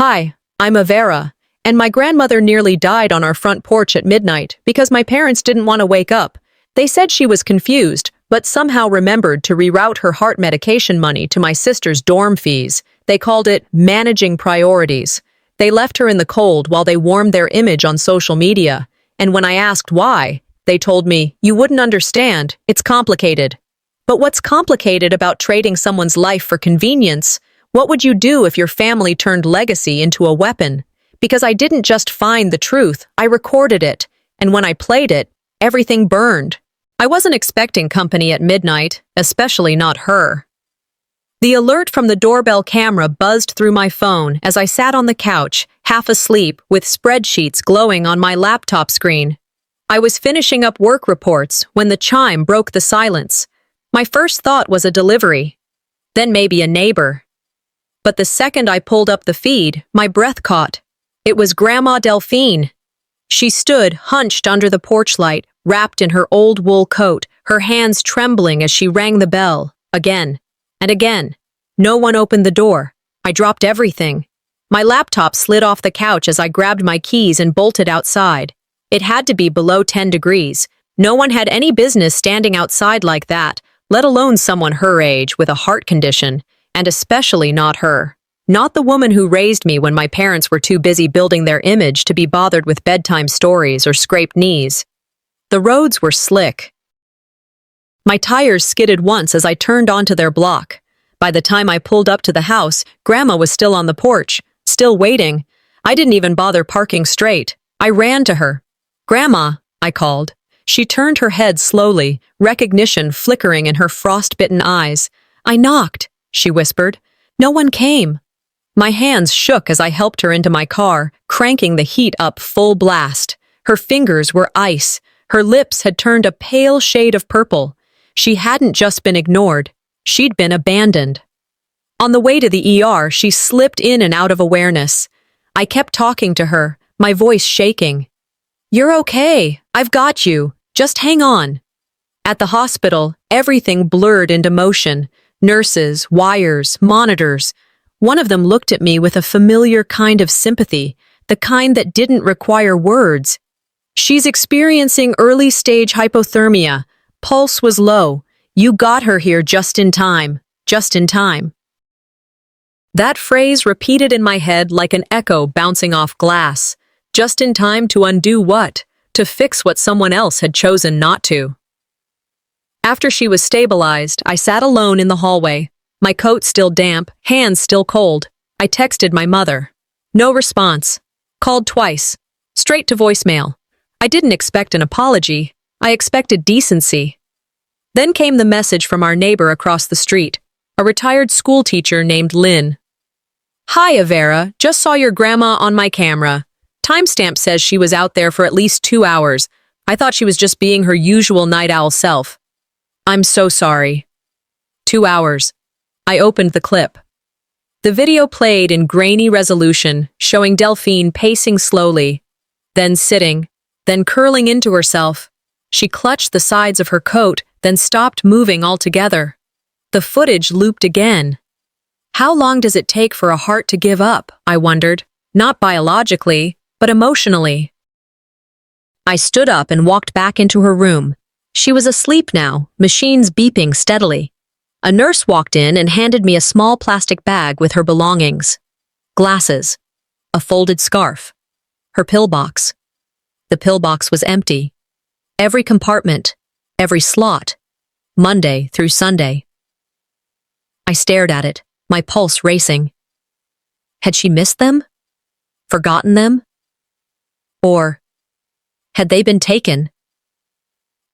Hi, I'm Avera, and my grandmother nearly died on our front porch at midnight because my parents didn't want to wake up. They said she was confused, but somehow remembered to reroute her heart medication money to my sister's dorm fees. They called it managing priorities. They left her in the cold while they warmed their image on social media, and when I asked why, they told me, "You wouldn't understand, it's complicated." But what's complicated about trading someone's life for convenience? What would you do if your family turned legacy into a weapon? Because I didn't just find the truth, I recorded it, and when I played it, everything burned. I wasn't expecting company at midnight, especially not her. The alert from the doorbell camera buzzed through my phone as I sat on the couch, half asleep, with spreadsheets glowing on my laptop screen. I was finishing up work reports when the chime broke the silence. My first thought was a delivery, then maybe a neighbor. But the second I pulled up the feed, my breath caught. It was Grandma Delphine. She stood, hunched under the porch light, wrapped in her old wool coat, her hands trembling as she rang the bell, again and again. No one opened the door. I dropped everything. My laptop slid off the couch as I grabbed my keys and bolted outside. It had to be below 10 degrees. No one had any business standing outside like that, let alone someone her age with a heart condition, and especially not her. Not the woman who raised me when my parents were too busy building their image to be bothered with bedtime stories or scraped knees. The roads were slick. My tires skidded once as I turned onto their block. By the time I pulled up to the house, Grandma was still on the porch, still waiting. I didn't even bother parking straight. I ran to her. "Grandma," I called. She turned her head slowly, recognition flickering in her frost-bitten eyes. "I knocked," she whispered. "No one came." My hands shook as I helped her into my car, cranking the heat up full blast. Her fingers were ice. Her lips had turned a pale shade of purple. She hadn't just been ignored. She'd been abandoned. On the way to the ER, she slipped in and out of awareness. I kept talking to her, my voice shaking. "You're okay. I've got you. Just hang on." At the hospital, everything blurred into motion. Nurses, wires, monitors. One of them looked at me with a familiar kind of sympathy, the kind that didn't require words. "She's experiencing early-stage hypothermia. Pulse was low. You got her here just in time. Just in time." That phrase repeated in my head like an echo bouncing off glass. Just in time to undo what? To fix what someone else had chosen not to. After she was stabilized, I sat alone in the hallway. My coat still damp, hands still cold. I texted my mother. No response. Called twice. Straight to voicemail. I didn't expect an apology. I expected decency. Then came the message from our neighbor across the street, a retired school teacher named Lynn. "Hi, Avera. Just saw your grandma on my camera. Timestamp says she was out there for at least 2 hours. I thought she was just being her usual night owl self. I'm so sorry." 2 hours. I opened the clip. The video played in grainy resolution, showing Delphine pacing slowly, then sitting, then curling into herself. She clutched the sides of her coat, then stopped moving altogether. The footage looped again. How long does it take for a heart to give up, I wondered, not biologically, but emotionally. I stood up and walked back into her room. She was asleep now, machines beeping steadily. A nurse walked in and handed me a small plastic bag with her belongings. Glasses. A folded scarf. Her pill box. The pill box was empty. Every compartment. Every slot. Monday through Sunday. I stared at it, my pulse racing. Had she missed them? Forgotten them? Or had they been taken?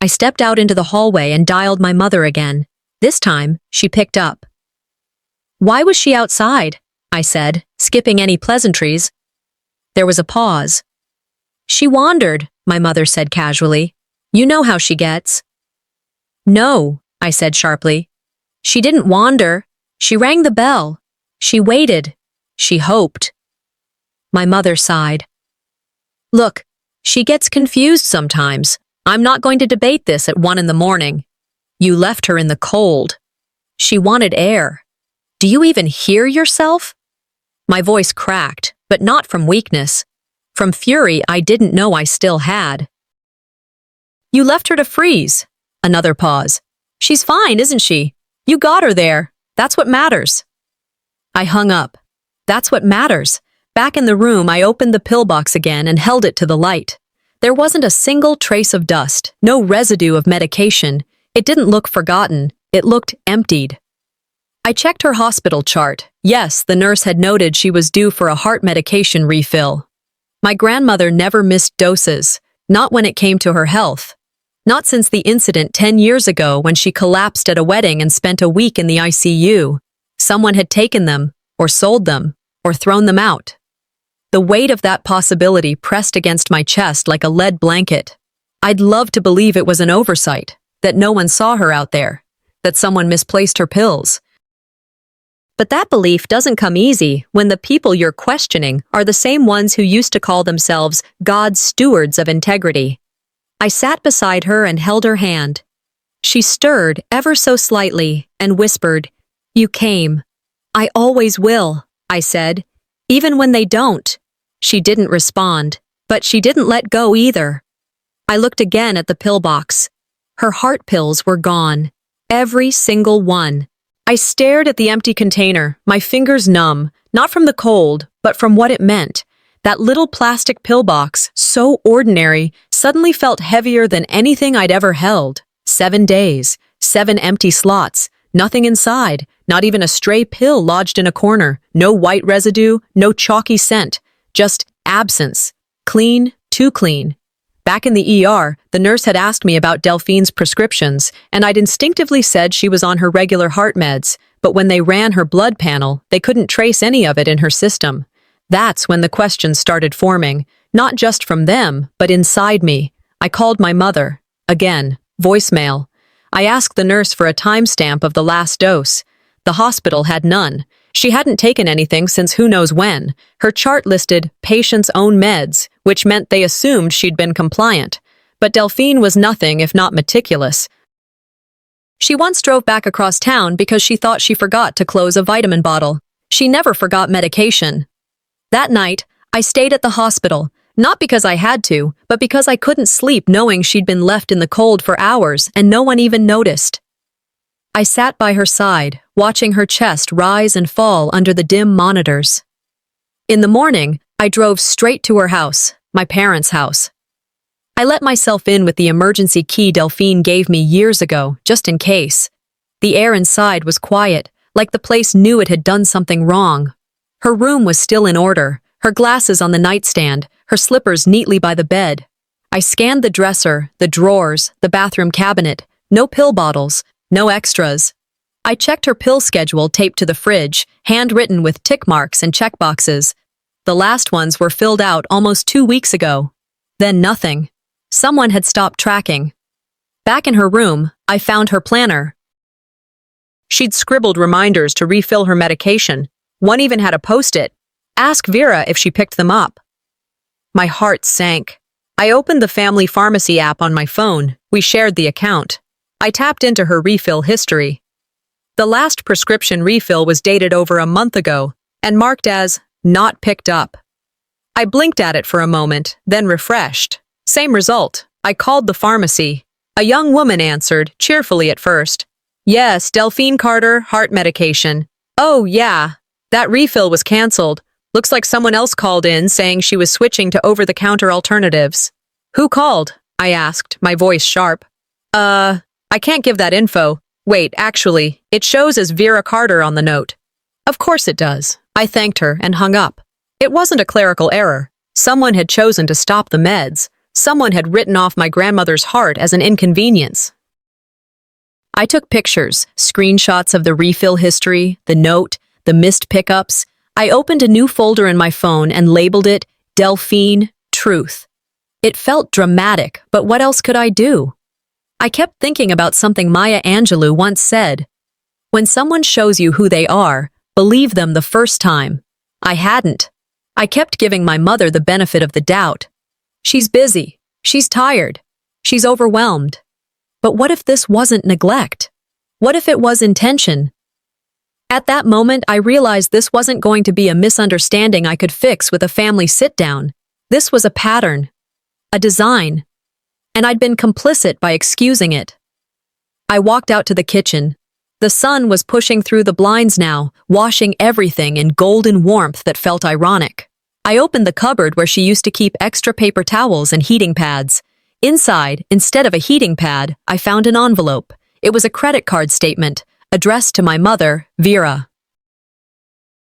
I stepped out into the hallway and dialed my mother again. This time, she picked up. "Why was she outside?" I said, skipping any pleasantries. There was a pause. "She wandered," my mother said casually. "You know how she gets." "No," I said sharply. "She didn't wander. She rang the bell. She waited. She hoped." My mother sighed. "Look, she gets confused sometimes. I'm not going to debate this at 1 in the morning. You left her in the cold. She wanted air. Do you even hear yourself?" My voice cracked, but not from weakness. From fury I didn't know I still had. You left her to freeze. Another pause. She's fine, isn't she? You got her there. That's what matters. I hung up. That's what matters. Back in the room, I opened the pill box again and held it to the light. There wasn't a single trace of dust, no residue of medication. It didn't look forgotten. It looked emptied. I checked her hospital chart. Yes, the nurse had noted she was due for a heart medication refill. My grandmother never missed doses, not when it came to her health. Not since the incident 10 years ago when she collapsed at a wedding and spent a week in the ICU. Someone had taken them, or sold them, or thrown them out. The weight of that possibility pressed against my chest like a lead blanket. I'd love to believe it was an oversight, that no one saw her out there, that someone misplaced her pills. But that belief doesn't come easy when the people you're questioning are the same ones who used to call themselves God's stewards of integrity. I sat beside her and held her hand. She stirred ever so slightly and whispered, "You came. I always will," I said, "even when they don't." She didn't respond, but she didn't let go either. I looked again at the pill box. Her heart pills were gone. Every single one. I stared at the empty container, my fingers numb, not from the cold, but from what it meant. That little plastic pill box, so ordinary, suddenly felt heavier than anything I'd ever held. 7 days, 7 empty slots, nothing inside, not even a stray pill lodged in a corner, no white residue, no chalky scent, just absence. Clean, too clean. Back in the ER, the nurse had asked me about Delphine's prescriptions, and I'd instinctively said she was on her regular heart meds, but when they ran her blood panel, they couldn't trace any of it in her system. That's when the questions started forming, not just from them, but inside me. I called my mother. Again, voicemail. I asked the nurse for a timestamp of the last dose. The hospital had none. She hadn't taken anything since who knows when. Her chart listed patient's own meds, which meant they assumed she'd been compliant. But Delphine was nothing if not meticulous. She once drove back across town because she thought she forgot to close a vitamin bottle. She never forgot medication. That night, I stayed at the hospital, not because I had to, but because I couldn't sleep knowing she'd been left in the cold for hours and no one even noticed. I sat by her side, watching her chest rise and fall under the dim monitors. In the morning, I drove straight to her house, my parents' house. I let myself in with the emergency key Delphine gave me years ago, just in case. The air inside was quiet, like the place knew it had done something wrong. Her room was still in order, her glasses on the nightstand, her slippers neatly by the bed. I scanned the dresser, the drawers, the bathroom cabinet. No pill bottles, no extras. I checked her pill schedule taped to the fridge, handwritten with tick marks and checkboxes. The last ones were filled out almost 2 weeks ago. Then nothing. Someone had stopped tracking. Back in her room, I found her planner. She'd scribbled reminders to refill her medication. One even had a post-it. Ask Vera if she picked them up. My heart sank. I opened the family pharmacy app on my phone. We shared the account. I tapped into her refill history. The last prescription refill was dated over a month ago and marked as not picked up. I blinked at it for a moment, then refreshed. Same result. I called the pharmacy. A young woman answered, cheerfully at first. Yes, Delphine Carter, heart medication. Oh, yeah. That refill was canceled. Looks like someone else called in saying she was switching to over-the-counter alternatives. Who called? I asked, my voice sharp. I can't give that info. Wait, actually, it shows as Vera Carter on the note. Of course it does. I thanked her and hung up. It wasn't a clerical error. Someone had chosen to stop the meds. Someone had written off my grandmother's heart as an inconvenience. I took pictures, screenshots of the refill history, the note, the missed pickups. I opened a new folder in my phone and labeled it Delphine Truth. It felt dramatic, but what else could I do? I kept thinking about something Maya Angelou once said. When someone shows you who they are, believe them the first time. I hadn't. I kept giving my mother the benefit of the doubt. She's busy. She's tired. She's overwhelmed. But what if this wasn't neglect? What if it was intention? At that moment, I realized this wasn't going to be a misunderstanding I could fix with a family sit-down. This was a pattern, a design, and I'd been complicit by excusing it. I walked out to the kitchen. The sun was pushing through the blinds now, washing everything in golden warmth that felt ironic. I opened the cupboard where she used to keep extra paper towels and heating pads. Inside, instead of a heating pad, I found an envelope. It was a credit card statement, addressed to my mother, Vera.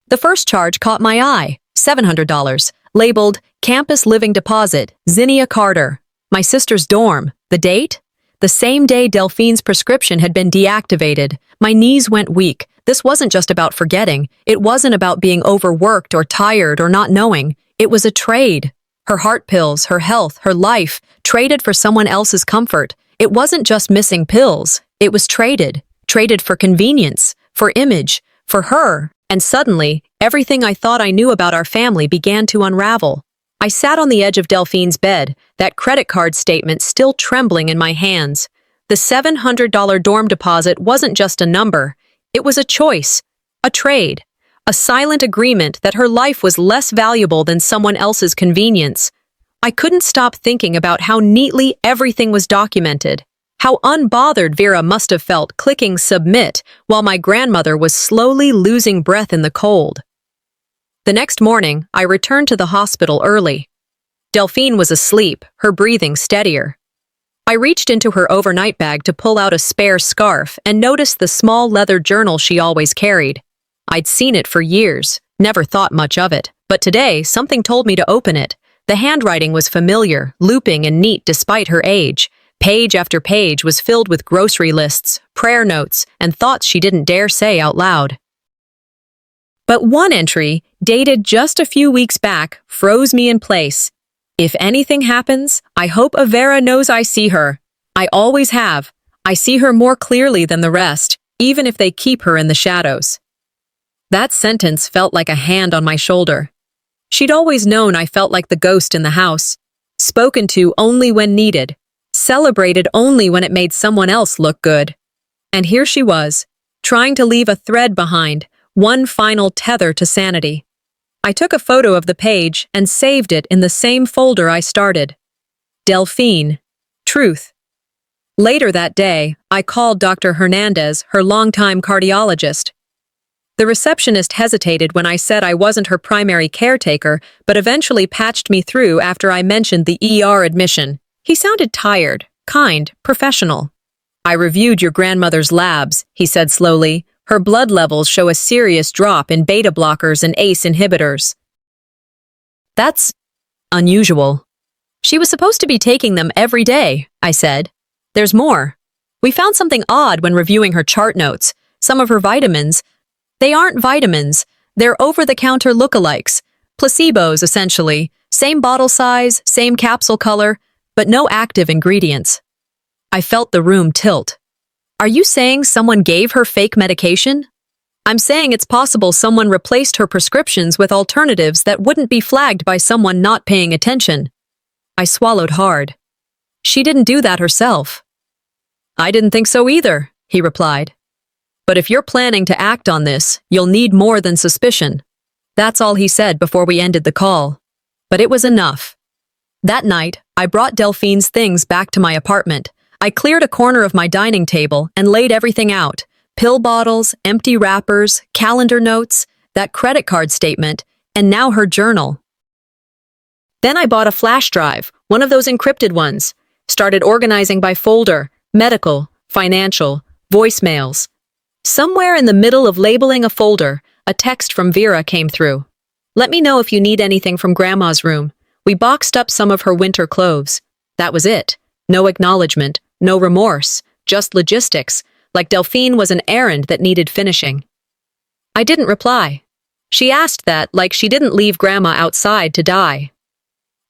The first charge caught my eye, $700, labeled Campus Living Deposit, Zinnia Carter. My sister's dorm. The date? The same day Delphine's prescription had been deactivated. My knees went weak. This wasn't just about forgetting. It wasn't about being overworked or tired or not knowing. It was a trade. Her heart pills, her health, her life, traded for someone else's comfort. It wasn't just missing pills. It was traded. Traded for convenience, for image, for her. And suddenly, everything I thought I knew about our family began to unravel. I sat on the edge of Delphine's bed, that credit card statement still trembling in my hands. The $700 dorm deposit wasn't just a number. It was a choice, a trade, a silent agreement that her life was less valuable than someone else's convenience. I couldn't stop thinking about how neatly everything was documented, how unbothered Vera must have felt clicking submit while my grandmother was slowly losing breath in the cold. The next morning, I returned to the hospital early. Delphine was asleep, her breathing steadier. I reached into her overnight bag to pull out a spare scarf and noticed the small leather journal she always carried. I'd seen it for years, never thought much of it, but today something told me to open it. The handwriting was familiar, looping and neat despite her age. Page after page was filled with grocery lists, prayer notes, and thoughts she didn't dare say out loud. But one entry, dated just a few weeks back, froze me in place. If anything happens, I hope Vera knows I see her. I always have. I see her more clearly than the rest, even if they keep her in the shadows. That sentence felt like a hand on my shoulder. She'd always known I felt like the ghost in the house, spoken to only when needed, celebrated only when it made someone else look good. And here she was, trying to leave a thread behind, one final tether to sanity. I took a photo of the page and saved it in the same folder I started. Delphine. Truth. Later that day, I called Dr. Hernandez, her longtime cardiologist. The receptionist hesitated when I said I wasn't her primary caretaker, but eventually patched me through after I mentioned the ER admission. He sounded tired, kind, professional. I reviewed your grandmother's labs, he said slowly. Her blood levels show a serious drop in beta blockers and ACE inhibitors. That's unusual. She was supposed to be taking them every day, I said. There's more. We found something odd when reviewing her chart notes. Some of her vitamins. They aren't vitamins. They're over-the-counter lookalikes. Placebos, essentially. Same bottle size, same capsule color, but no active ingredients. I felt the room tilt. Are you saying someone gave her fake medication? I'm saying it's possible someone replaced her prescriptions with alternatives that wouldn't be flagged by someone not paying attention. I swallowed hard. She didn't do that herself. I didn't think so either, he replied. But if you're planning to act on this, you'll need more than suspicion. That's all he said before we ended the call. But it was enough. That night, I brought Delphine's things back to my apartment. I cleared a corner of my dining table and laid everything out. Pill bottles, empty wrappers, calendar notes, that credit card statement, and now her journal. Then I bought a flash drive, one of those encrypted ones. Started organizing by folder, medical, financial, voicemails. Somewhere in the middle of labeling a folder, a text from Vera came through. Let me know if you need anything from Grandma's room. We boxed up some of her winter clothes. That was it. No acknowledgement, no remorse, just logistics, like Delphine was an errand that needed finishing. I didn't reply. She asked that like she didn't leave Grandma outside to die.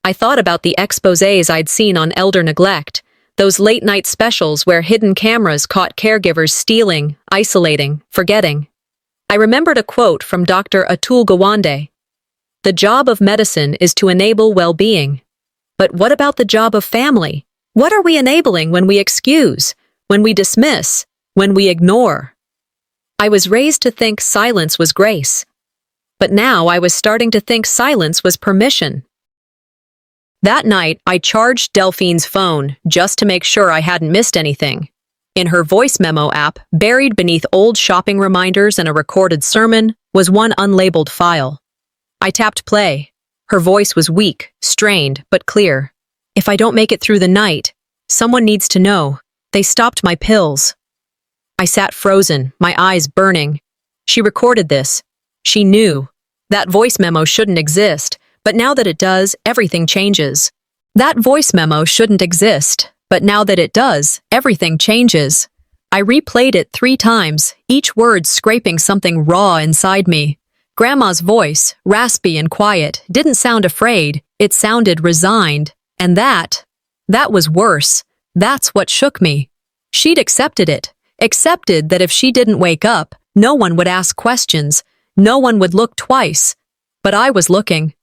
I thought about the exposés I'd seen on elder neglect, those late-night specials where hidden cameras caught caregivers stealing, isolating, forgetting. I remembered a quote from Dr. Atul Gawande. The job of medicine is to enable well-being. But what about the job of family? What are we enabling when we excuse, when we dismiss, when we ignore? I was raised to think silence was grace. But now I was starting to think silence was permission. That night, I charged Delphine's phone just to make sure I hadn't missed anything. In her voice memo app, buried beneath old shopping reminders and a recorded sermon, was one unlabeled file. I tapped play. Her voice was weak, strained, but clear. If I don't make it through the night, someone needs to know. They stopped my pills. I sat frozen, my eyes burning. She recorded this. She knew. That voice memo shouldn't exist, but now that it does, everything changes. That voice memo shouldn't exist, but now that it does, everything changes. I replayed it 3 times, each word scraping something raw inside me. Grandma's voice, raspy and quiet, didn't sound afraid, it sounded resigned. And that was worse. That's what shook me. She'd accepted it. Accepted that if she didn't wake up, no one would ask questions, no one would look twice. But I was looking.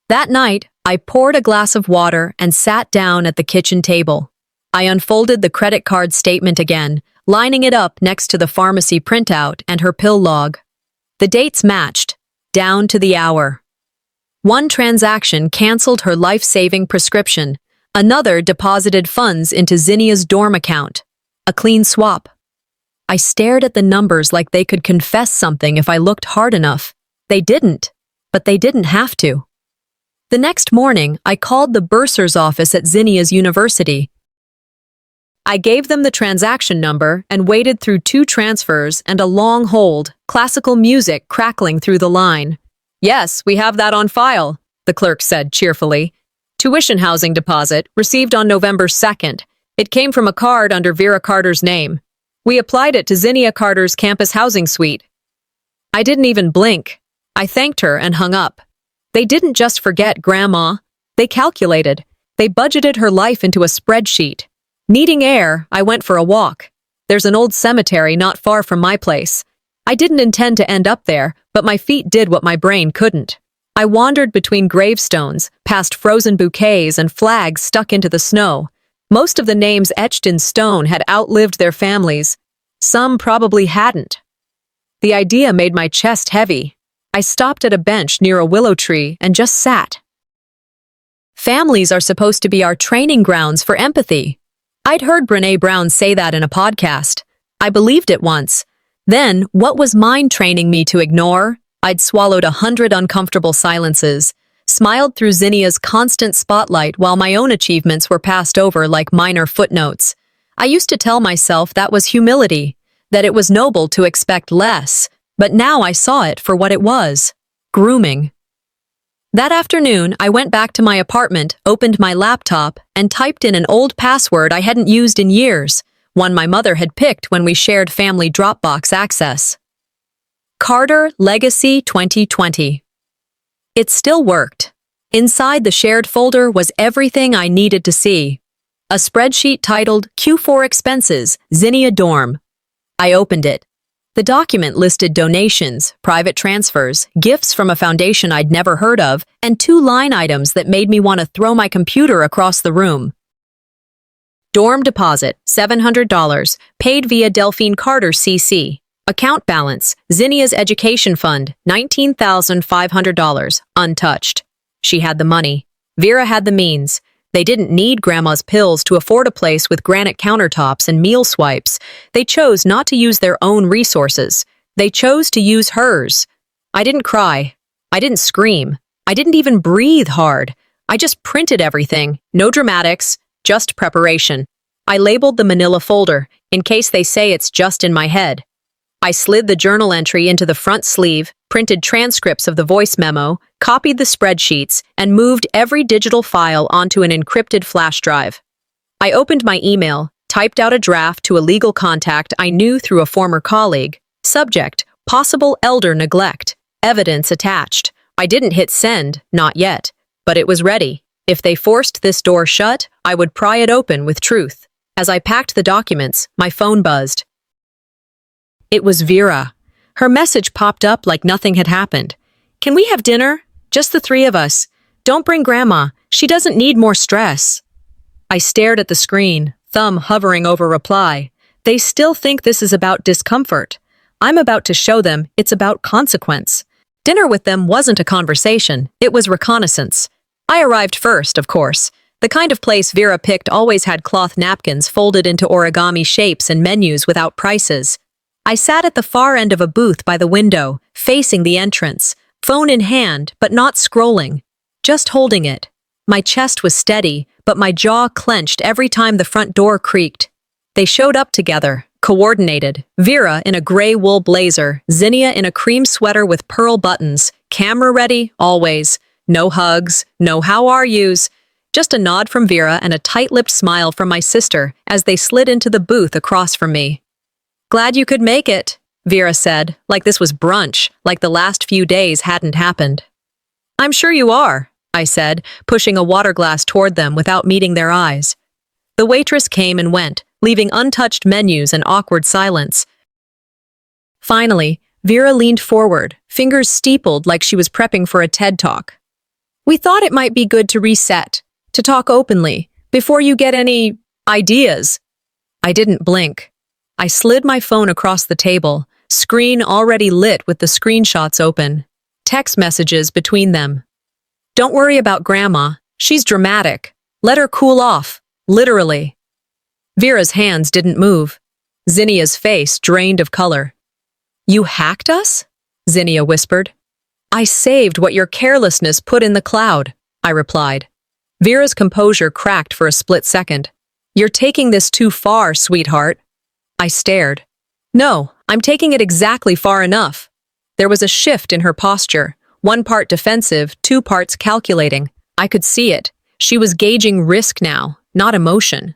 That night, I poured a glass of water and sat down at the kitchen table. I unfolded the credit card statement again, lining it up next to the pharmacy printout and her pill log. The dates matched, down to the hour. One transaction canceled her life-saving prescription. Another deposited funds into Zinnia's dorm account. A clean swap. I stared at the numbers like they could confess something if I looked hard enough. They didn't, but they didn't have to. The next morning, I called the bursar's office at Zinnia's university. I gave them the transaction number and waited through 2 transfers and a long hold, classical music crackling through the line. "Yes, we have that on file," the clerk said cheerfully. "Tuition housing deposit, received on November 2nd. It came from a card under Vera Carter's name. We applied it to Zinnia Carter's campus housing suite." I didn't even blink. I thanked her and hung up. They didn't just forget Grandma. They calculated. They budgeted her life into a spreadsheet. Needing air, I went for a walk. There's an old cemetery not far from my place. I didn't intend to end up there, but my feet did what my brain couldn't. I wandered between gravestones, past frozen bouquets and flags stuck into the snow. Most of the names etched in stone had outlived their families. Some probably hadn't. The idea made my chest heavy. I stopped at a bench near a willow tree and just sat. Families are supposed to be our training grounds for empathy. I'd heard Brené Brown say that in a podcast. I believed it once. Then, what was mine training me to ignore? I'd swallowed 100 uncomfortable silences, smiled through Zinnia's constant spotlight while my own achievements were passed over like minor footnotes. I used to tell myself that was humility, that it was noble to expect less, but now I saw it for what it was: grooming. That afternoon, I went back to my apartment, opened my laptop, and typed in an old password I hadn't used in years, one my mother had picked when we shared family Dropbox access. Carter Legacy 2020. It still worked. Inside the shared folder was everything I needed to see. A spreadsheet titled Q4 Expenses, Zinnia Dorm. I opened it. The document listed donations, private transfers, gifts from a foundation I'd never heard of, and 2 line items that made me want to throw my computer across the room. Dorm deposit, $700, paid via Delphine Carter CC. Account balance, Zinnia's education fund, $19,500, untouched. She had the money. Vera had the means. They didn't need Grandma's pills to afford a place with granite countertops and meal swipes. They chose not to use their own resources. They chose to use hers. I didn't cry. I didn't scream. I didn't even breathe hard. I just printed everything. No dramatics, just preparation. I labeled the manila folder, in case they say it's just in my head. I slid the journal entry into the front sleeve, printed transcripts of the voice memo, copied the spreadsheets, and moved every digital file onto an encrypted flash drive. I opened my email, typed out a draft to a legal contact I knew through a former colleague. Subject: possible elder neglect. Evidence attached. I didn't hit send, not yet, but it was ready. If they forced this door shut, I would pry it open with truth. As I packed the documents, my phone buzzed. It was Vera. Her message popped up like nothing had happened. "Can we have dinner? Just the 3 of us. Don't bring Grandma. She doesn't need more stress." I stared at the screen, thumb hovering over reply. They still think this is about discomfort. I'm about to show them it's about consequence. Dinner with them wasn't a conversation, it was reconnaissance. I arrived first, of course. The kind of place Vera picked always had cloth napkins folded into origami shapes and menus without prices. I sat at the far end of a booth by the window, facing the entrance, phone in hand, but not scrolling, just holding it. My chest was steady, but my jaw clenched every time the front door creaked. They showed up together, coordinated, Vera in a gray wool blazer, Zinnia in a cream sweater with pearl buttons, camera ready, always. No hugs, no how are yous. Just a nod from Vera and a tight-lipped smile from my sister as they slid into the booth across from me. "Glad you could make it," Vera said, like this was brunch, like the last few days hadn't happened. "I'm sure you are," I said, pushing a water glass toward them without meeting their eyes. The waitress came and went, leaving untouched menus and awkward silence. Finally, Vera leaned forward, fingers steepled like she was prepping for a TED Talk. "We thought it might be good to reset, to talk openly, before you get any ideas." I didn't blink. I slid my phone across the table, screen already lit with the screenshots open, text messages between them. "Don't worry about Grandma. She's dramatic. Let her cool off. Literally." Vera's hands didn't move. Zinnia's face drained of color. "You hacked us?" Zinnia whispered. "I saved what your carelessness put in the cloud," I replied. Vera's composure cracked for a split second. "You're taking this too far, sweetheart." I stared. "No, I'm taking it exactly far enough." There was a shift in her posture, one part defensive, two parts calculating. I could see it. She was gauging risk now, not emotion.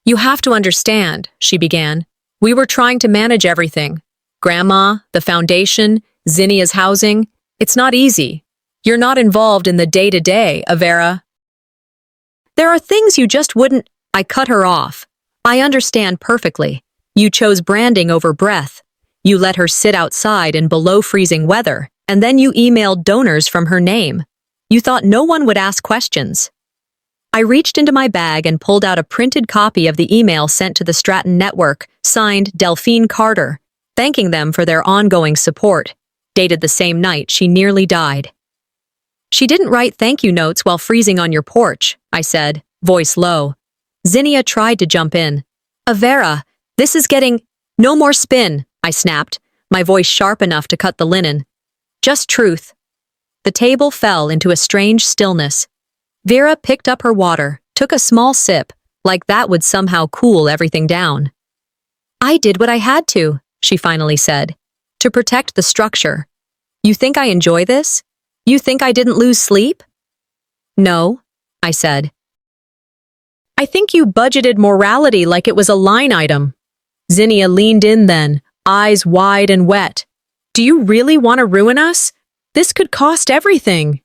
"You have to understand," she began. "We were trying to manage everything. Grandma, the foundation, Zinnia's housing. It's not easy. You're not involved in the day-to-day, Avera. There are things you just wouldn't—" I cut her off. "I understand perfectly. You chose branding over breath. You let her sit outside in below-freezing weather, and then you emailed donors from her name. You thought no one would ask questions." I reached into my bag and pulled out a printed copy of the email sent to the Stratton Network, signed Delphine Carter, thanking them for their ongoing support, dated the same night she nearly died. "She didn't write thank you notes while freezing on your porch," I said, voice low. Zinnia tried to jump in. "Avera, this is getting—" "No more spin," I snapped, my voice sharp enough to cut the linen. "Just truth." The table fell into a strange stillness. Vera picked up her water, took a small sip, like that would somehow cool everything down. "I did what I had to," she finally said, "to protect the structure. You think I enjoy this? You think I didn't lose sleep?" "No," I said. "I think you budgeted morality like it was a line item." Zinnia leaned in then, eyes wide and wet. "Do you really want to ruin us? This could cost everything."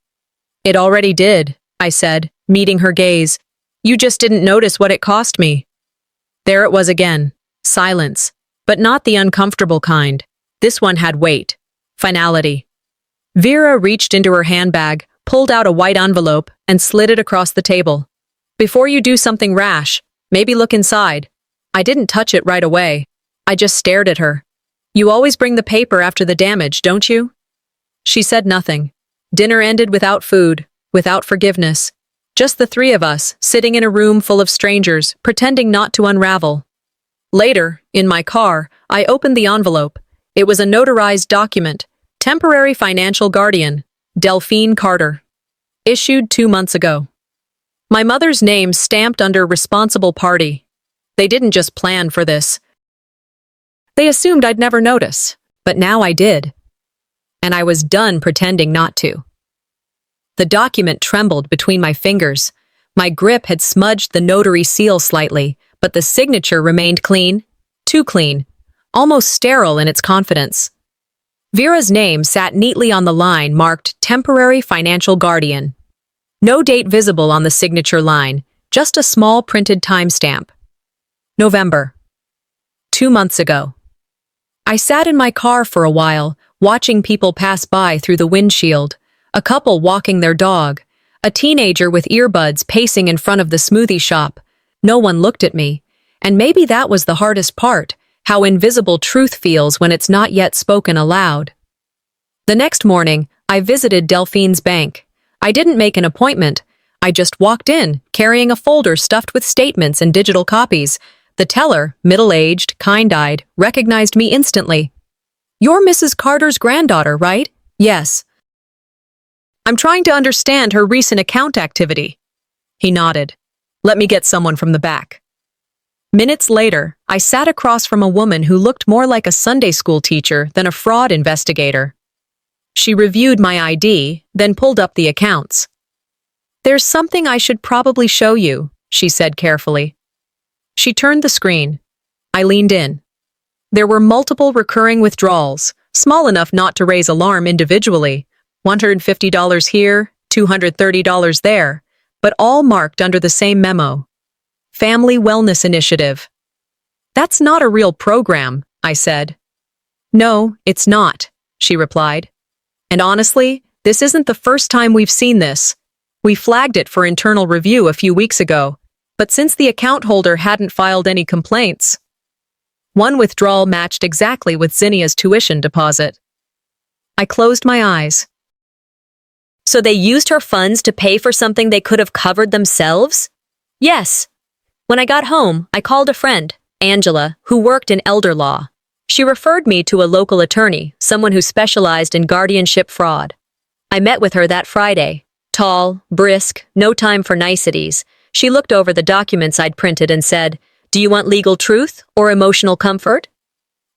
"It already did," I said, meeting her gaze. "You just didn't notice what it cost me." There it was again. Silence. But not the uncomfortable kind. This one had weight. Finality. Vera reached into her handbag, pulled out a white envelope, and slid it across the table. "Before you do something rash, maybe look inside." I didn't touch it right away. I just stared at her. "You always bring the paper after the damage, don't you?" She said nothing. Dinner ended without food, without forgiveness. Just the three of us, sitting in a room full of strangers, pretending not to unravel. Later, in my car, I opened the envelope. It was a notarized document. Temporary financial guardian, Delphine Carter. Issued 2 months ago. My mother's name stamped under responsible party. They didn't just plan for this. They assumed I'd never notice, but now I did. And I was done pretending not to. The document trembled between my fingers. My grip had smudged the notary seal slightly, but the signature remained clean. Too clean. Almost sterile in its confidence. Vera's name sat neatly on the line marked Temporary Financial Guardian. No date visible on the signature line, just a small printed timestamp. November. 2 months ago. I sat in my car for a while, watching people pass by through the windshield, a couple walking their dog, a teenager with earbuds pacing in front of the smoothie shop. No one looked at me, and maybe that was the hardest part, how invisible truth feels when it's not yet spoken aloud. The next morning, I visited Delphine's bank. I didn't make an appointment. I just walked in, carrying a folder stuffed with statements and digital copies. The teller, middle-aged, kind-eyed, recognized me instantly. "You're Mrs. Carter's granddaughter, right?" "Yes." "I'm trying to understand her recent account activity." He nodded. "Let me get someone from the back." Minutes later, I sat across from a woman who looked more like a Sunday school teacher than a fraud investigator. She reviewed my ID, then pulled up the accounts. "There's something I should probably show you," she said carefully. She turned the screen. I leaned in. There were multiple recurring withdrawals, small enough not to raise alarm individually. $150 here, $230 there, but all marked under the same memo. Family Wellness Initiative. "That's not a real program," I said. "No, it's not," she replied. "And honestly, this isn't the first time we've seen this. We flagged it for internal review a few weeks ago, but since the account holder hadn't filed any complaints." One withdrawal matched exactly with Zinnia's tuition deposit. I closed my eyes. So they used her funds to pay for something they could have covered themselves? Yes. When I got home, I called a friend, Angela, who worked in elder law. She referred me to a local attorney, someone who specialized in guardianship fraud. I met with her that Friday. Tall, brisk, no time for niceties. She looked over the documents I'd printed and said, "Do you want legal truth or emotional comfort?"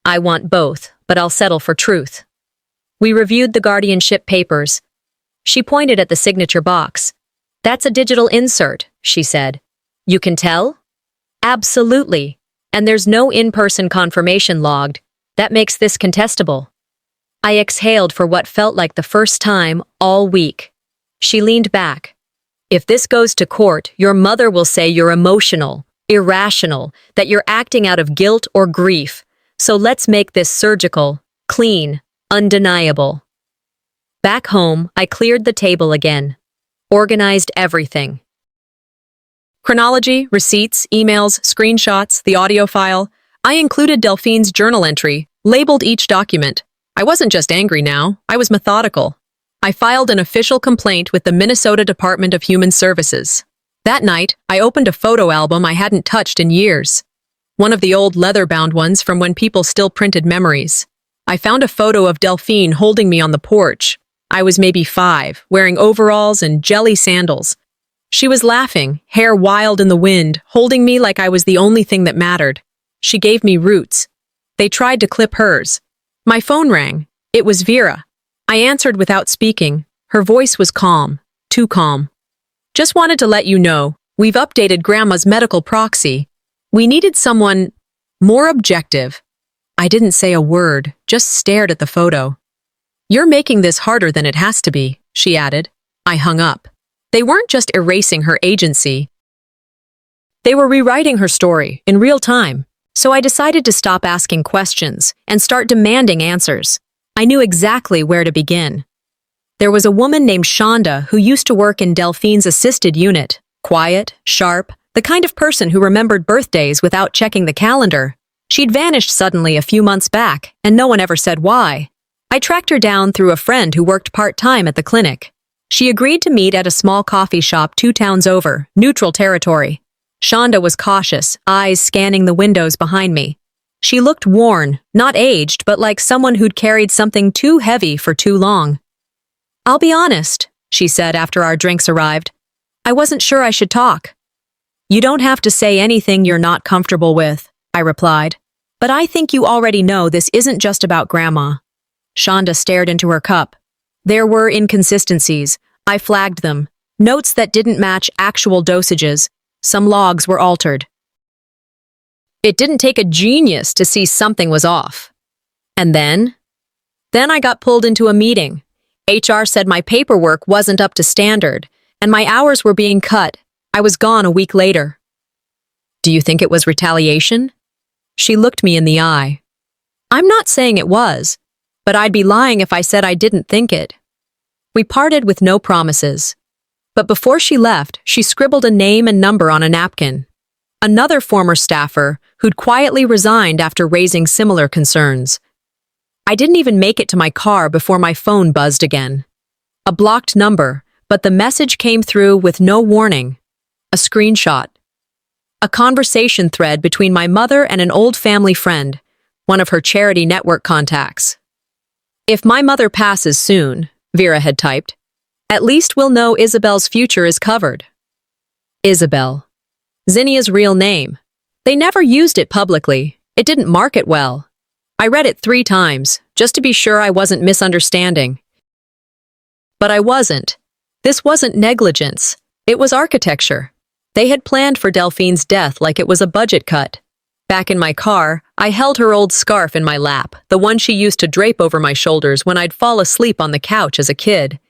"I want both, but I'll settle for truth." We reviewed the guardianship papers. She pointed at the signature box. "That's a digital insert," she said. "You can tell?" "Absolutely. And there's no in-person confirmation logged. That makes this contestable." I exhaled for what felt like the first time all week. She leaned back. "If this goes to court, your mother will say you're emotional, irrational, that you're acting out of guilt or grief. So let's make this surgical, clean, undeniable." Back home, I cleared the table again. Organized everything. Chronology, receipts, emails, screenshots, the audio file. I included Delphine's journal entry, labeled each document. I wasn't just angry now, I was methodical. I filed an official complaint with the Minnesota Department of Human Services. That night, I opened a photo album I hadn't touched in years. One of the old leather-bound ones from when people still printed memories. I found a photo of Delphine holding me on the porch. I was maybe 5, wearing overalls and jelly sandals. She was laughing, hair wild in the wind, holding me like I was the only thing that mattered. She gave me roots. They tried to clip hers. My phone rang. It was Vera. I answered without speaking. Her voice was calm, too calm. "Just wanted to let you know, we've updated Grandma's medical proxy. We needed someone more objective." I didn't say a word, just stared at the photo. "You're making this harder than it has to be," she added. I hung up. They weren't just erasing her agency. They were rewriting her story in real time. So I decided to stop asking questions and start demanding answers. I knew exactly where to begin. There was a woman named Shonda who used to work in Delphine's assisted unit. Quiet, sharp, the kind of person who remembered birthdays without checking the calendar. She'd vanished suddenly a few months back, and no one ever said why. I tracked her down through a friend who worked part-time at the clinic. She agreed to meet at a small coffee shop 2 towns over, neutral territory. Shonda was cautious, eyes scanning the windows behind me. She looked worn, not aged, but like someone who'd carried something too heavy for too long. "I'll be honest," she said after our drinks arrived. "I wasn't sure I should talk." "You don't have to say anything you're not comfortable with," I replied. "But I think you already know this isn't just about Grandma." Shonda stared into her cup. There were inconsistencies. I flagged them. Notes that didn't match actual dosages. Some logs were altered. It didn't take a genius to see something was off. And then I got pulled into a meeting. HR said my paperwork wasn't up to standard, and my hours were being cut. I was gone a week later. "Do you think it was retaliation?" She looked me in the eye. "I'm not saying it was, but I'd be lying if I said I didn't think it." We parted with no promises. But before she left, she scribbled a name and number on a napkin. another former staffer who'd quietly resigned after raising similar concerns. I didn't even make it to my car before my phone buzzed again. A blocked number, but the message came through with no warning. A screenshot. A conversation thread between my mother and an old family friend, one of her charity network contacts. "If my mother passes soon," Vera had typed, "at least we'll know Isabel's future is covered." Isabel. Zinnia's real name. They never used it publicly. It didn't market well. I read it 3 times, just to be sure I wasn't misunderstanding. But I wasn't. This wasn't negligence. It was architecture. They had planned for Delphine's death like it was a budget cut. Back in my car, I held her old scarf in my lap, the one she used to drape over my shoulders when I'd fall asleep on the couch as a kid.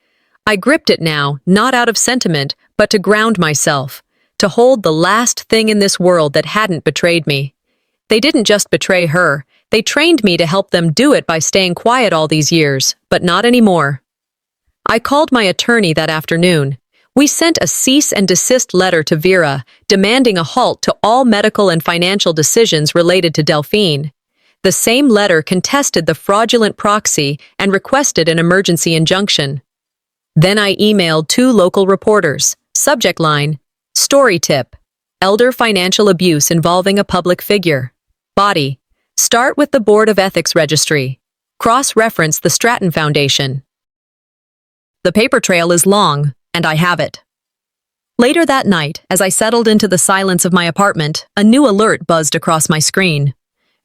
I gripped it now, not out of sentiment, but to ground myself, to hold the last thing in this world that hadn't betrayed me. They didn't just betray her, they trained me to help them do it by staying quiet all these years, but not anymore. I called my attorney that afternoon. We sent a cease and desist letter to Vera, demanding a halt to all medical and financial decisions related to Delphine. The same letter contested the fraudulent proxy and requested an emergency injunction. Then I emailed 2 local reporters. Subject line, story tip, elder financial abuse involving a public figure. Body, start with the Board of Ethics Registry. Cross-reference the Stratton Foundation. The paper trail is long, and I have it. Later that night, as I settled into the silence of my apartment, a new alert buzzed across my screen.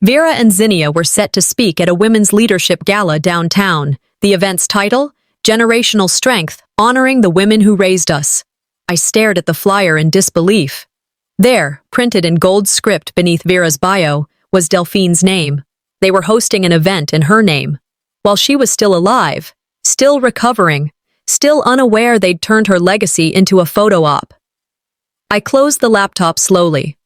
Vera and Zinnia were set to speak at a women's leadership gala downtown. The event's title, Generational Strength, Honoring the Women Who Raised Us. I stared at the flyer in disbelief. There, printed in gold script beneath Vera's bio, was Delphine's name. They were hosting an event in her name. While she was still alive, still recovering, still unaware they'd turned her legacy into a photo op. I closed the laptop slowly.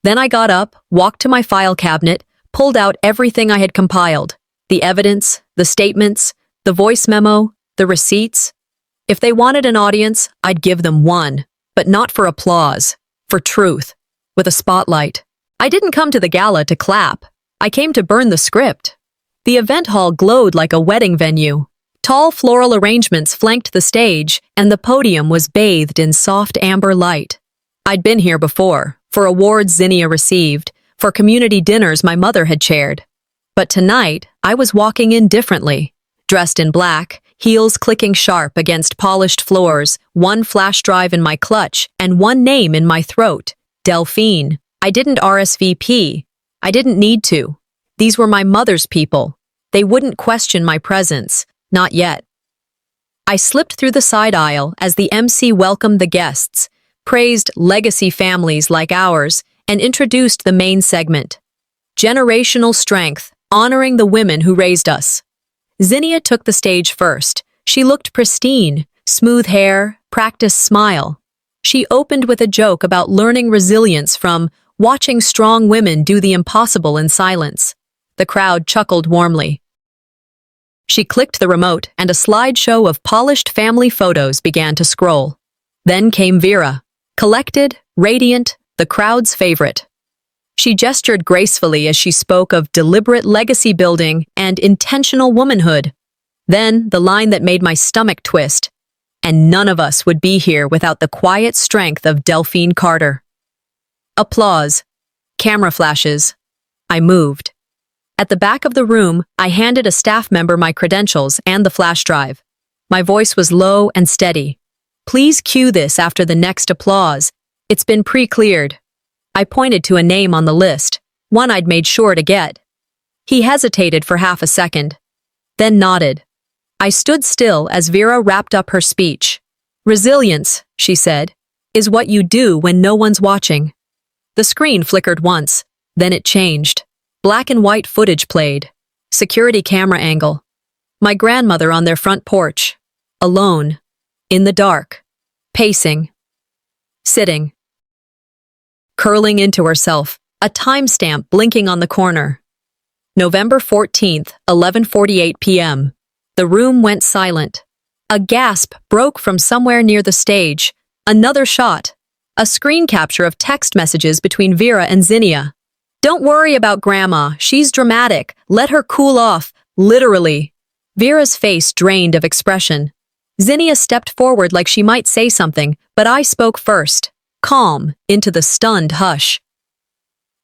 Then I got up, walked to my file cabinet, pulled out everything I had compiled. The evidence, the statements, the voice memo, the receipts. If they wanted an audience, I'd give them one, but not for applause, for truth, with a spotlight. I didn't come to the gala to clap. I came to burn the script. The event hall glowed like a wedding venue. Tall floral arrangements flanked the stage, and the podium was bathed in soft amber light. I'd been here before, for awards Zinnia received, for community dinners my mother had chaired. But tonight, I was walking in differently. Dressed in black, heels clicking sharp against polished floors, one flash drive in my clutch, and one name in my throat, Delphine. I didn't RSVP. I didn't need to. These were my mother's people. They wouldn't question my presence. Not yet. I slipped through the side aisle as the MC welcomed the guests, praised legacy families like ours, and introduced the main segment. Generational Strength, Honoring the Women Who Raised Us. Zinnia took the stage first. She looked pristine, smooth hair, practiced smile. She opened with a joke about learning resilience from watching strong women do the impossible in silence. The crowd chuckled warmly. She clicked the remote, and a slideshow of polished family photos began to scroll. Then came Vera, collected, radiant, the crowd's favorite. She gestured gracefully as she spoke of deliberate legacy building and intentional womanhood. Then the line that made my stomach twist. And none of us would be here without the quiet strength of Delphine Carter. Applause. Camera flashes. I moved. At the back of the room, I handed a staff member my credentials and the flash drive. My voice was low and steady. Please cue this after the next applause. It's been pre-cleared. I pointed to a name on the list, one I'd made sure to get. He hesitated for half a second, then nodded. I stood still as Vera wrapped up her speech. Resilience, she said, is what you do when no one's watching. The screen flickered once, then it changed. Black and white footage played. Security camera angle. My grandmother on their front porch. Alone. In the dark. Pacing. Sitting. Curling into herself. A timestamp blinking on the corner. November 14th, 11:48 p.m. The room went silent. A gasp broke from somewhere near the stage. Another shot. A screen capture of text messages between Vera and Zinnia. "Don't worry about Grandma. She's dramatic. Let her cool off. Literally." Vera's face drained of expression. Zinnia stepped forward like she might say something, but I spoke first, calm, into the stunned hush.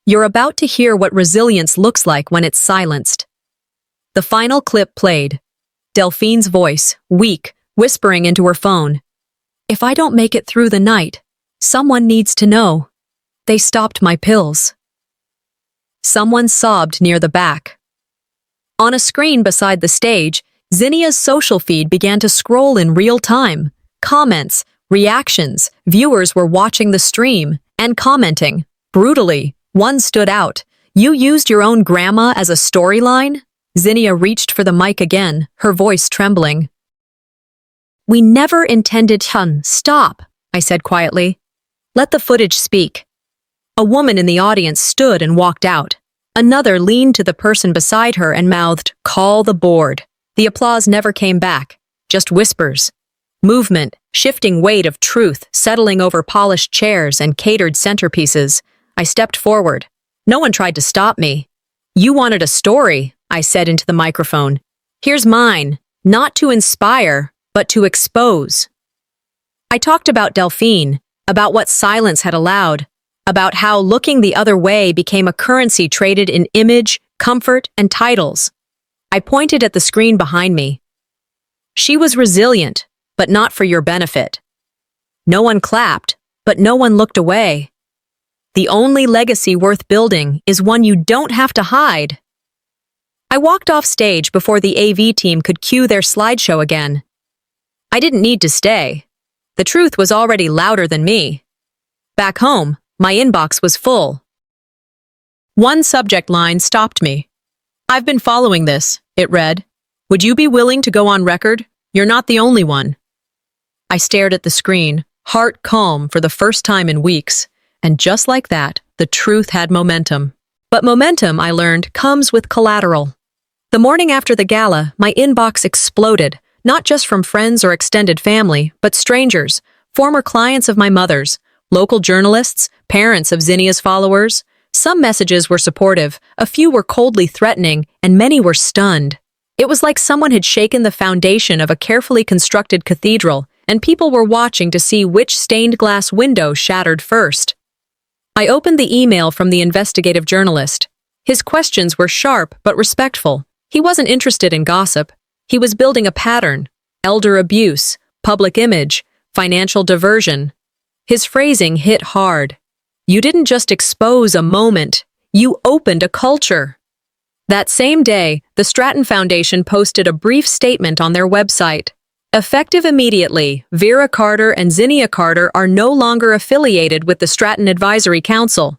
"You're about to hear what resilience looks like when it's silenced." The final clip played. Delphine's voice, weak, whispering into her phone. "If I don't make it through the night, someone needs to know. They stopped my pills." Someone sobbed near the back. On a screen beside the stage, Zinnia's social feed began to scroll in real time. Comments, reactions, viewers were watching the stream and commenting. Brutally, one stood out. "You used your own grandma as a storyline?" Zinnia reached for the mic again, her voice trembling. "We never intended to stop," I said quietly. "Let the footage speak." A woman in the audience stood and walked out. Another leaned to the person beside her and mouthed, "Call the board." The applause never came back, just whispers. Movement, shifting weight of truth settling over polished chairs and catered centerpieces. I stepped forward. No one tried to stop me. "You wanted a story," I said into the microphone. "Here's mine, not to inspire, but to expose." I talked about Delphine, about what silence had allowed, about how looking the other way became a currency traded in image, comfort, and titles. I pointed at the screen behind me. "She was resilient, but not for your benefit." No one clapped, but no one looked away. The only legacy worth building is one you don't have to hide. I walked off stage before the AV team could cue their slideshow again. I didn't need to stay. The truth was already louder than me. Back home, my inbox was full. One subject line stopped me. "I've been following this," it read. "Would you be willing to go on record? You're not the only one." I stared at the screen, heart calm for the first time in weeks, and just like that, the truth had momentum. But momentum, I learned, comes with collateral. The morning after the gala, my inbox exploded, not just from friends or extended family, but strangers, former clients of my mother's, local journalists, parents of Zinnia's followers. Some messages were supportive, a few were coldly threatening, and many were stunned. It was like someone had shaken the foundation of a carefully constructed cathedral, and people were watching to see which stained glass window shattered first. I opened the email from the investigative journalist. His questions were sharp but respectful. He wasn't interested in gossip. He was building a pattern: elder abuse, public image, financial diversion. His phrasing hit hard. "You didn't just expose a moment, you opened a culture." That same day, the Stratton Foundation posted a brief statement on their website. "Effective immediately, Vera Carter and Zinnia Carter are no longer affiliated with the Stratton Advisory Council.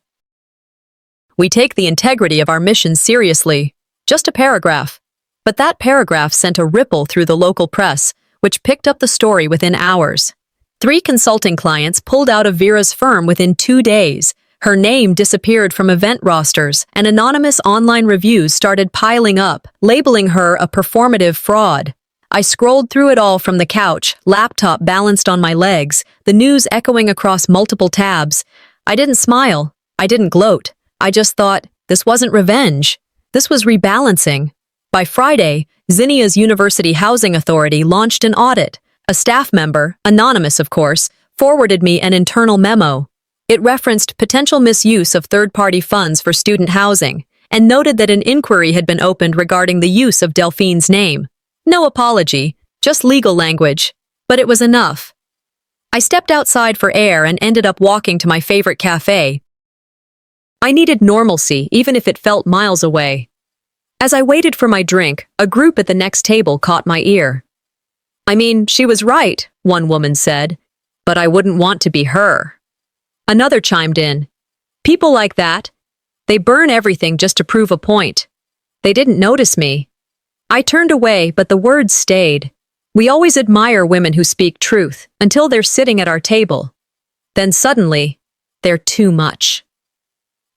We take the integrity of our mission seriously." Just a paragraph. But that paragraph sent a ripple through the local press, which picked up the story within hours. 3 consulting clients pulled out of Vera's firm within 2 days. Her name disappeared from event rosters, and anonymous online reviews started piling up, labeling her a performative fraud. I scrolled through it all from the couch, laptop balanced on my legs, the news echoing across multiple tabs. I didn't smile. I didn't gloat. I just thought, this wasn't revenge. This was rebalancing. By Friday, Zinnia's University Housing Authority launched an audit. A staff member, anonymous of course, forwarded me an internal memo. It referenced potential misuse of third-party funds for student housing, and noted that an inquiry had been opened regarding the use of Delphine's name. No apology, just legal language. But it was enough. I stepped outside for air and ended up walking to my favorite cafe. I needed normalcy, even if it felt miles away. As I waited for my drink, a group at the next table caught my ear. "I mean, she was right," one woman said, "but I wouldn't want to be her." Another chimed in. "People like that, they burn everything just to prove a point." They didn't notice me. I turned away, but the words stayed. We always admire women who speak truth, until they're sitting at our table. Then suddenly, they're too much.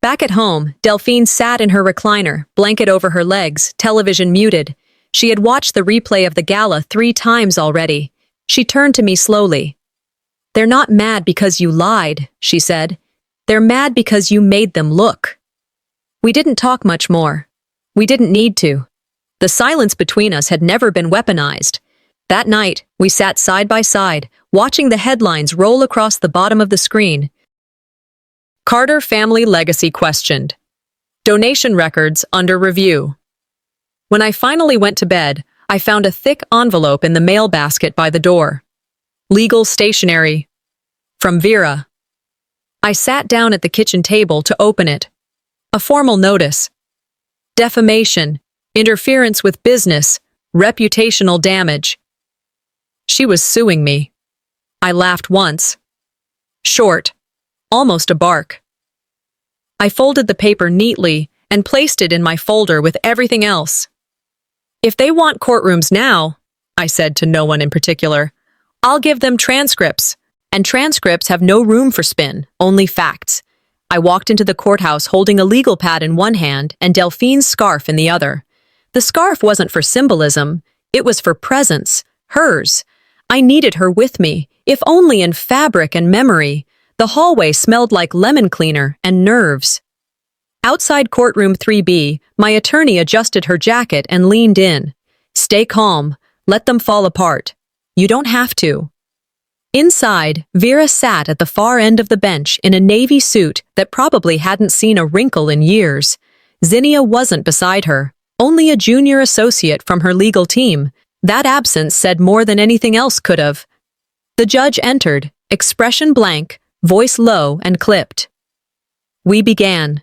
Back at home, Delphine sat in her recliner, blanket over her legs, television muted. She had watched the replay of the gala 3 times already. She turned to me slowly. "They're not mad because you lied," she said. "They're mad because you made them look." We didn't talk much more. We didn't need to. The silence between us had never been weaponized. That night, we sat side by side, watching the headlines roll across the bottom of the screen. Carter family legacy questioned. Donation records under review. When I finally went to bed, I found a thick envelope in the mail basket by the door. Legal stationery. From Vera. I sat down at the kitchen table to open it. A formal notice. Defamation, interference with business, reputational damage. She was suing me. I laughed once. Short, almost a bark. I folded the paper neatly and placed it in my folder with everything else. "If they want courtrooms now," I said to no one in particular, "I'll give them transcripts, and transcripts have no room for spin, only facts." I walked into the courthouse holding a legal pad in one hand and Delphine's scarf in the other. The scarf wasn't for symbolism, it was for presence, hers. I needed her with me, if only in fabric and memory. The hallway smelled like lemon cleaner and nerves. Outside courtroom 3B, my attorney adjusted her jacket and leaned in. "Stay calm, let them fall apart. You don't have to." Inside, Vera sat at the far end of the bench in a navy suit that probably hadn't seen a wrinkle in years. Zinnia wasn't beside her, only a junior associate from her legal team. That absence said more than anything else could have. The judge entered, expression blank, voice low and clipped. We began.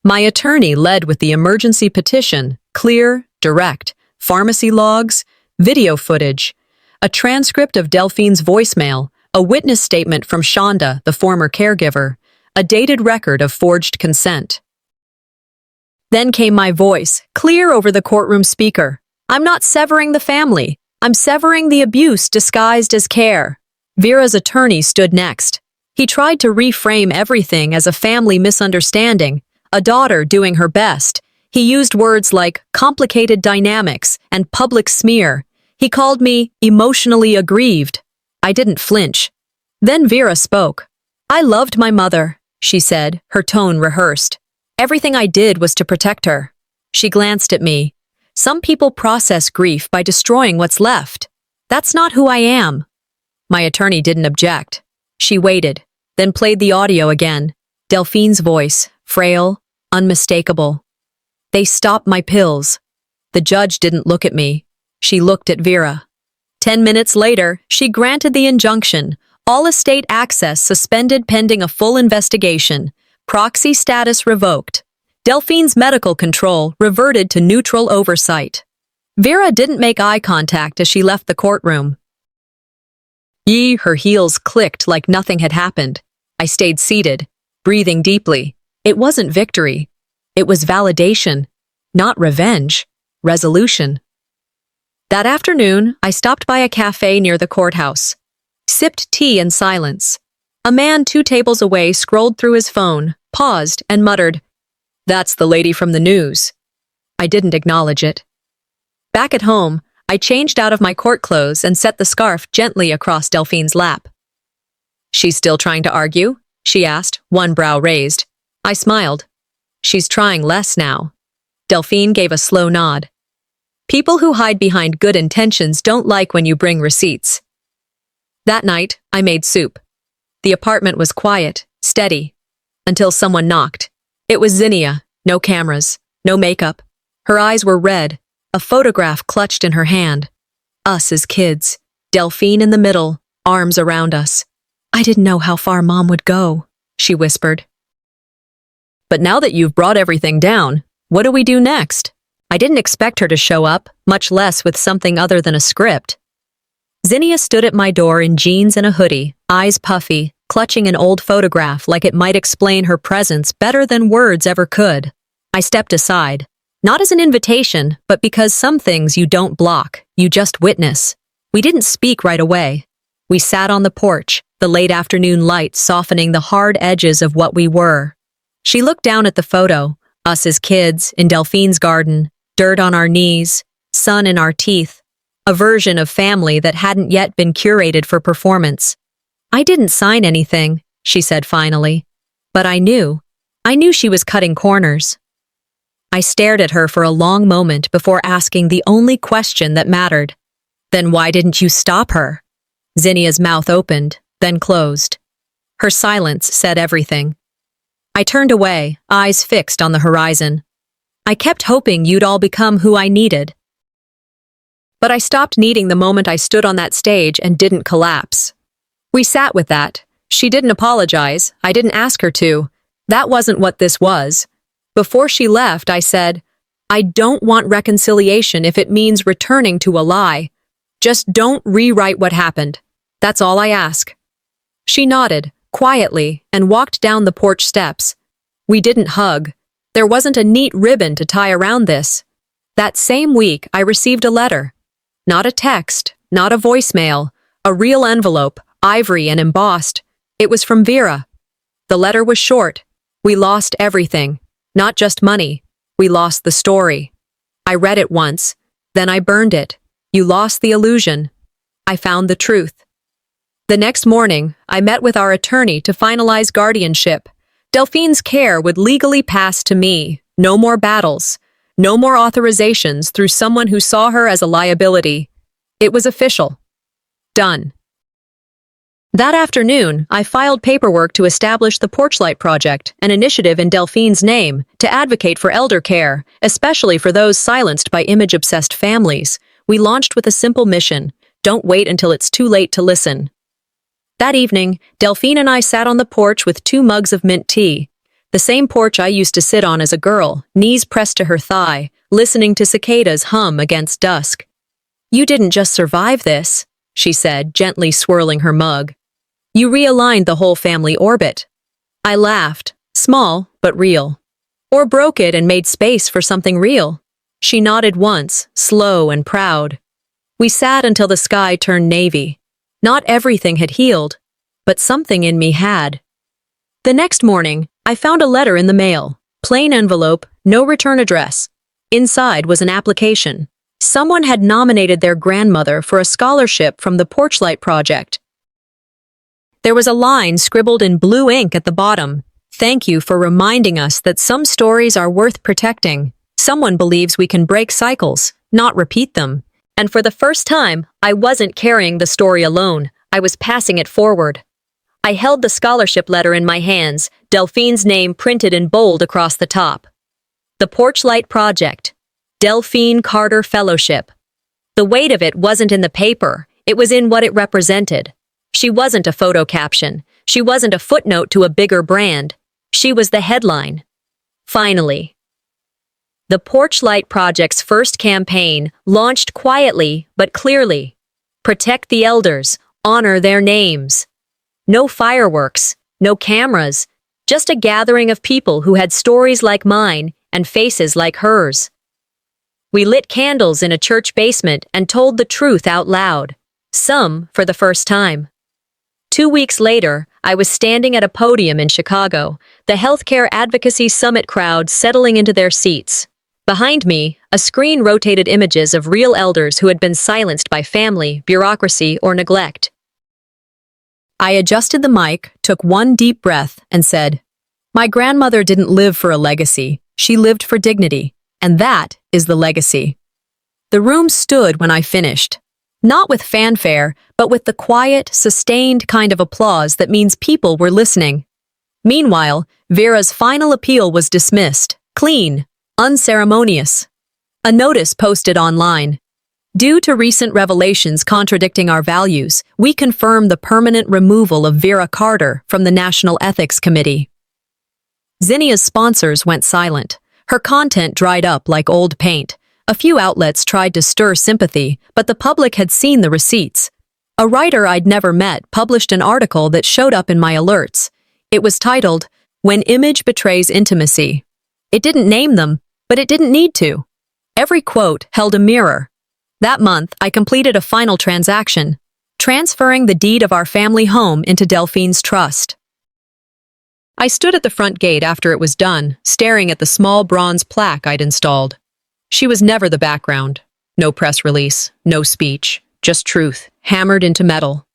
My attorney led with the emergency petition, clear, direct, pharmacy logs, video footage, a transcript of Delphine's voicemail, a witness statement from Shonda, the former caregiver, a dated record of forged consent. Then came my voice, clear over the courtroom speaker. "I'm not severing the family. I'm severing the abuse disguised as care." Vera's attorney stood next. He tried to reframe everything as a family misunderstanding, a daughter doing her best. He used words like complicated dynamics and public smear. He called me emotionally aggrieved. I didn't flinch. Then Vera spoke. "I loved my mother," she said, her tone rehearsed. "Everything I did was to protect her." She glanced at me. "Some people process grief by destroying what's left. That's not who I am." My attorney didn't object. She waited, then played the audio again. Delphine's voice, frail, unmistakable. "They stopped my pills." The judge didn't look at me. She looked at Vera. 10 minutes later, she granted the injunction, all estate access suspended pending a full investigation, proxy status revoked. Delphine's medical control reverted to neutral oversight. Vera didn't make eye contact as she left the courtroom. Her heels clicked like nothing had happened. I stayed seated, breathing deeply. It wasn't victory. It was validation, not revenge, resolution. That afternoon, I stopped by a cafe near the courthouse. Sipped tea in silence. A man 2 tables away scrolled through his phone, paused, and muttered, "That's the lady from the news." I didn't acknowledge it. Back at home, I changed out of my court clothes and set the scarf gently across Delphine's lap. "She's still trying to argue?" she asked, one brow raised. I smiled. "She's trying less now." Delphine gave a slow nod. "People who hide behind good intentions don't like when you bring receipts." That night, I made soup. The apartment was quiet, steady, until someone knocked. It was Zinnia, no cameras, no makeup. Her eyes were red, a photograph clutched in her hand. Us as kids, Delphine in the middle, arms around us. "I didn't know how far Mom would go," she whispered. "But now that you've brought everything down, what do we do next?" I didn't expect her to show up, much less with something other than a script. Zinnia stood at my door in jeans and a hoodie, eyes puffy, clutching an old photograph like it might explain her presence better than words ever could. I stepped aside, not as an invitation, but because some things you don't block, you just witness. We didn't speak right away. We sat on the porch, the late afternoon light softening the hard edges of what we were. She looked down at the photo, us as kids, in Delphine's garden, dirt on our knees, sun in our teeth, a version of family that hadn't yet been curated for performance. I didn't sign anything, she said finally. But I knew. I knew she was cutting corners. I stared at her for a long moment before asking the only question that mattered. Then why didn't you stop her? Zinnia's mouth opened, then closed. Her silence said everything. I turned away, eyes fixed on the horizon. I kept hoping you'd all become who I needed. But I stopped needing the moment I stood on that stage and didn't collapse. We sat with that. She didn't apologize. I didn't ask her to. That wasn't what this was. Before she left, I said, I don't want reconciliation if it means returning to a lie. Just don't rewrite what happened. That's all I ask. She nodded, quietly, and walked down the porch steps. We didn't hug. There wasn't a neat ribbon to tie around this. That same week, I received a letter. Not a text, not a voicemail, a real envelope, ivory and embossed. It was from Vera. The letter was short. We lost everything. Not just money. We lost the story. I read it once. Then I burned it. You lost the illusion. I found the truth. The next morning, I met with our attorney to finalize guardianship. Delphine's care would legally pass to me. No more battles. No more authorizations through someone who saw her as a liability. It was official. Done. That afternoon, I filed paperwork to establish the Porchlight Project, an initiative in Delphine's name, to advocate for elder care, especially for those silenced by image-obsessed families. We launched with a simple mission: don't wait until it's too late to listen. That evening, Delphine and I sat on the porch with 2 mugs of mint tea. The same porch I used to sit on as a girl, knees pressed to her thigh, listening to cicadas hum against dusk. You didn't just survive this, she said, gently swirling her mug. You realigned the whole family orbit. I laughed, small but real. Or broke it and made space for something real. She nodded once, slow and proud. We sat until the sky turned navy. Not everything had healed, but something in me had. The next morning, I found a letter in the mail. Plain envelope, no return address. Inside was an application. Someone had nominated their grandmother for a scholarship from the Porchlight Project. There was a line scribbled in blue ink at the bottom. Thank you for reminding us that some stories are worth protecting. Someone believes we can break cycles, not repeat them. And for the first time, I wasn't carrying the story alone. I was passing it forward. I held the scholarship letter in my hands, Delphine's name printed in bold across the top. The Porchlight Project. Delphine Carter Fellowship. The weight of it wasn't in the paper. It was in what it represented. She wasn't a photo caption. She wasn't a footnote to a bigger brand. She was the headline. Finally. The Porchlight Project's first campaign launched quietly but clearly. Protect the elders, honor their names. No fireworks, no cameras, just a gathering of people who had stories like mine and faces like hers. We lit candles in a church basement and told the truth out loud, some for the first time. 2 weeks later, I was standing at a podium in Chicago, the healthcare advocacy summit crowd settling into their seats. Behind me, a screen rotated images of real elders who had been silenced by family, bureaucracy, or neglect. I adjusted the mic, took one deep breath, and said, My grandmother didn't live for a legacy. She lived for dignity. And that is the legacy. The room stood when I finished. Not with fanfare, but with the quiet, sustained kind of applause that means people were listening. Meanwhile, Vera's final appeal was dismissed. Clean. Unceremonious. A notice posted online. Due to recent revelations contradicting our values, we confirm the permanent removal of Vera Carter from the National Ethics Committee. Zinnia's sponsors went silent. Her content dried up like old paint. A few outlets tried to stir sympathy, but the public had seen the receipts. A writer I'd never met published an article that showed up in my alerts. It was titled, When Image Betrays Intimacy. It didn't name them, but it didn't need to. Every quote held a mirror. That month, I completed a final transaction, transferring the deed of our family home into Delphine's trust. I stood at the front gate after it was done, staring at the small bronze plaque I'd installed. She was never the background. No press release, no speech, just truth, hammered into metal.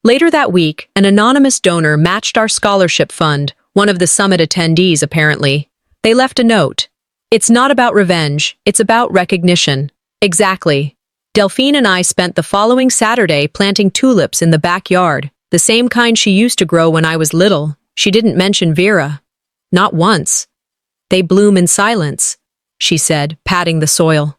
Later that week, an anonymous donor matched our scholarship fund, one of the summit attendees apparently. They left a note. It's not about revenge, it's about recognition. Exactly. Delphine and I spent the following Saturday planting tulips in the backyard, the same kind she used to grow when I was little. She didn't mention Vera. Not once. They bloom in silence, she said, patting the soil.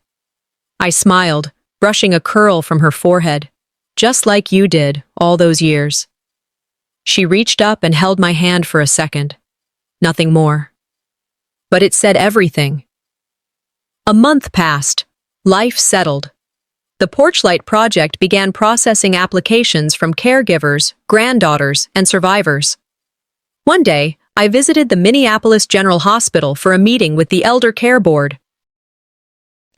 I smiled, brushing a curl from her forehead. Just like you did, all those years. She reached up and held my hand for a second. Nothing more. But it said everything. A month passed. Life settled. The Porchlight Project began processing applications from caregivers, granddaughters, and survivors. One day, I visited the Minneapolis General Hospital for a meeting with the Elder Care Board.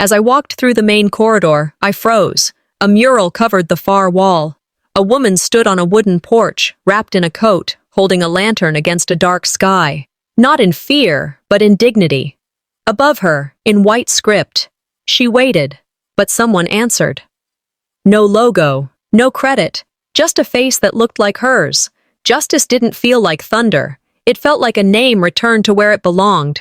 As I walked through the main corridor, I froze. A mural covered the far wall. A woman stood on a wooden porch, wrapped in a coat, holding a lantern against a dark sky. Not in fear, but in dignity. Above her, in white script, she waited, but someone answered. No logo, no credit, just a face that looked like hers. Justice didn't feel like thunder. It felt like a name returned to where it belonged.